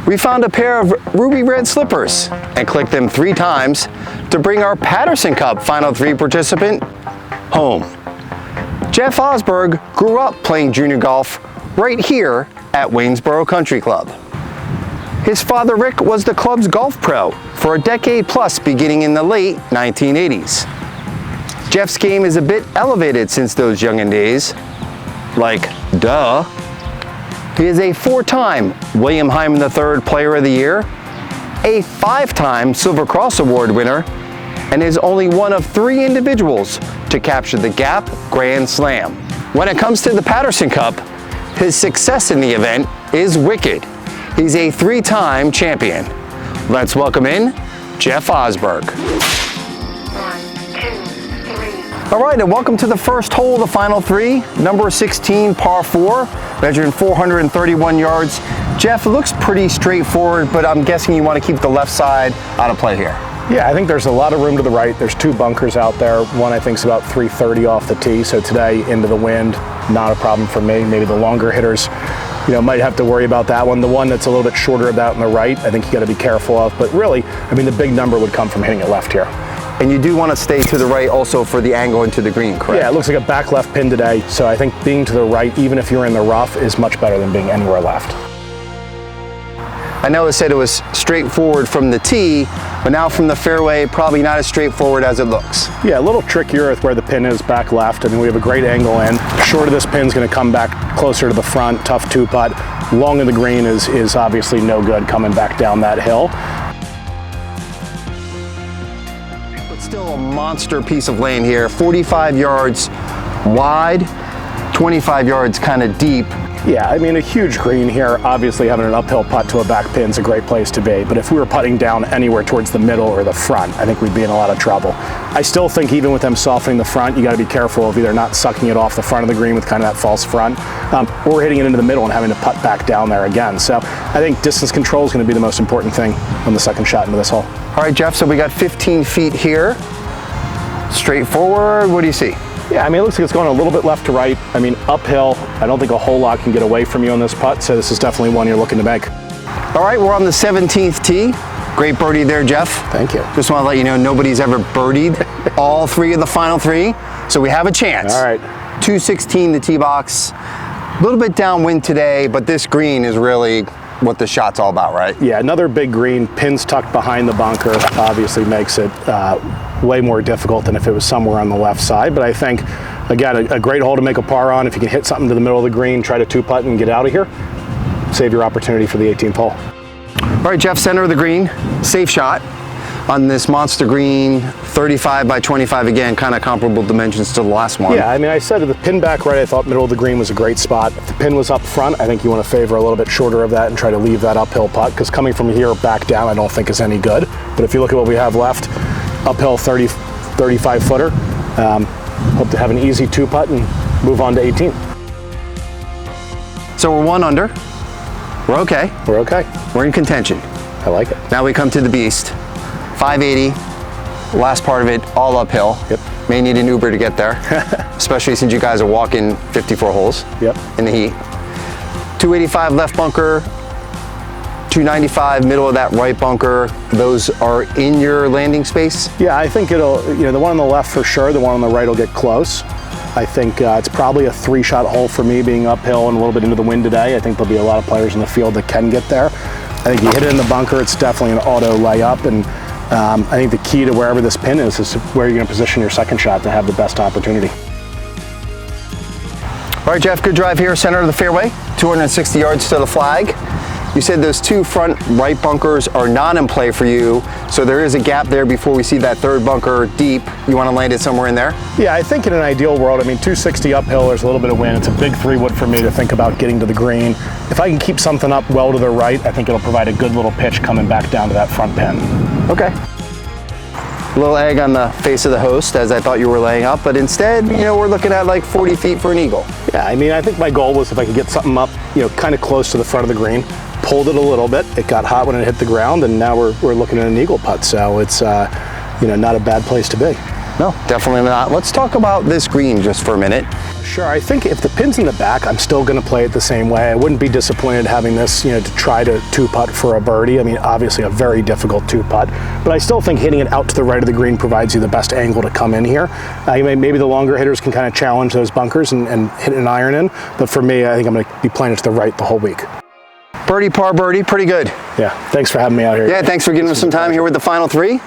We found a pair of ruby red slippers and clicked them 3 times to bring our Patterson Cup Final 3 participant home. Jeff Osberg grew up playing junior golf right here at Waynesborough Country Club. His father Rick was the club's golf pro for a decade plus beginning in the late 1980s. Jeff's game is a bit elevated since those youngin' days. Like, duh. He is a 4-time William Hyman III Player of the Year, a 5-time Silver Cross Award winner, and is only one of 3 individuals to capture the Gap Grand Slam. When it comes to the Patterson Cup, his success in the event is wicked. He's a 3-time champion. Let's welcome in Jeff Osberg. 1, 2, 3. All right, and welcome to the first hole of the Final 3, number 16, par 4, measuring 431 yards. Jeff, it looks pretty straightforward, but I'm guessing you want to keep the left side out of play here. Yeah, I think there's a lot of room to the right. There's 2 bunkers out there. One I think is about 330 off the tee, so today into the wind, not a problem for me. Maybe the longer hitters, might have to worry about that one. The one that's a little bit shorter of that on the right, I think you got to be careful of. But really, the big number would come from hitting it left here. And you do want to stay to the right also for the angle into the green, correct? Yeah, it looks like a back left pin today, so I think being to the right, even if you're in the rough, is much better than being anywhere left. I know it said it was straightforward from the tee, but now from the fairway, probably not as straightforward as it looks. Yeah, a little trickier with where the pin is back left. We have a great angle in. Short of this pin's going to come back closer to the front, tough 2-putt. Long of the green is obviously no good coming back down that hill. But still a monster piece of land here, 45 yards wide, 25 yards kind of deep. Yeah, a huge green here. Obviously having an uphill putt to a back pin is a great place to be, but if we were putting down anywhere towards the middle or the front, I think we'd be in a lot of trouble. I still think even with them softening the front, you got to be careful of either not sucking it off the front of the green with kind of that false front, or hitting it into the middle and having to putt back down there again. So I think distance control is going to be the most important thing on the second shot into this hole. All right, Jeff, so we got 15 feet here. Straightforward, what do you see? Yeah, it looks like it's going a little bit left to right. Uphill, I don't think a whole lot can get away from you on this putt, so this is definitely one you're looking to make. All right, we're on the 17th tee. Great birdie there, Jeff. Thank you. Just want to let you know nobody's ever birdied all 3 of the Final 3, so we have a chance. All right. 216 the tee box. A little bit downwind today, but this green is really what the shot's all about, right? Yeah, another big green, pins tucked behind the bunker, obviously makes it way more difficult than if it was somewhere on the left side. But I think, again, a great hole to make a par on. If you can hit something to the middle of the green, try to 2-putt and get out of here, save your opportunity for the 18th hole. All right, Jeff, center of the green, safe shot on this monster green, 35 by 25 again, kind of comparable dimensions to the last one. Yeah, I said to the pin back right, I thought middle of the green was a great spot. If the pin was up front, I think you want to favor a little bit shorter of that and try to leave that uphill putt, because coming from here back down I don't think is any good. But if you look at what we have left, uphill 35 footer, hope to have an easy 2-putt and move on to 18. So we're 1 under. We're okay. We're okay. We're in contention. I like it. Now we come to the beast. 580, last part of it, all uphill. Yep. May need an Uber to get there, especially since you guys are walking 54 holes in the heat. 285 left bunker, 295 middle of that right bunker. Those are in your landing space? Yeah, I think it'll, the one on the left for sure, the one on the right will get close. I think it's probably a 3-shot hole for me, being uphill and a little bit into the wind today. I think there'll be a lot of players in the field that can get there. I think you hit it in the bunker, it's definitely an auto layup, and I think the key to wherever this pin is where you're going to position your second shot to have the best opportunity. All right, Jeff, good drive here, center of the fairway, 260 yards to the flag. You said those 2 front right bunkers are not in play for you, so there is a gap there before we see that 3rd bunker deep. You want to land it somewhere in there? Yeah, I think in an ideal world, 260 uphill, there's a little bit of wind. It's a big 3-wood for me to think about getting to the green. If I can keep something up well to the right, I think it'll provide a good little pitch coming back down to that front pin. Okay. A little egg on the face of the host, as I thought you were laying up, but instead, we're looking at like 40 feet for an eagle. Yeah, I think my goal was if I could get something up, kind of close to the front of the green, pulled it a little bit. It got hot when it hit the ground, and now we're looking at an eagle putt. So it's not a bad place to be. No, definitely not. Let's talk about this green just for a minute. Sure, I think if the pin's in the back, I'm still going to play it the same way. I wouldn't be disappointed having this, to try to two-putt for a birdie. I mean, obviously a very difficult two-putt, but I still think hitting it out to the right of the green provides you the best angle to come in here. Maybe the longer hitters can kind of challenge those bunkers and hit an iron in, but for me, I think I'm going to be playing it to the right the whole week. Birdie, par birdie, pretty good. Yeah, thanks for having me out here. Yeah, thanks for giving us some time here with the Final 3.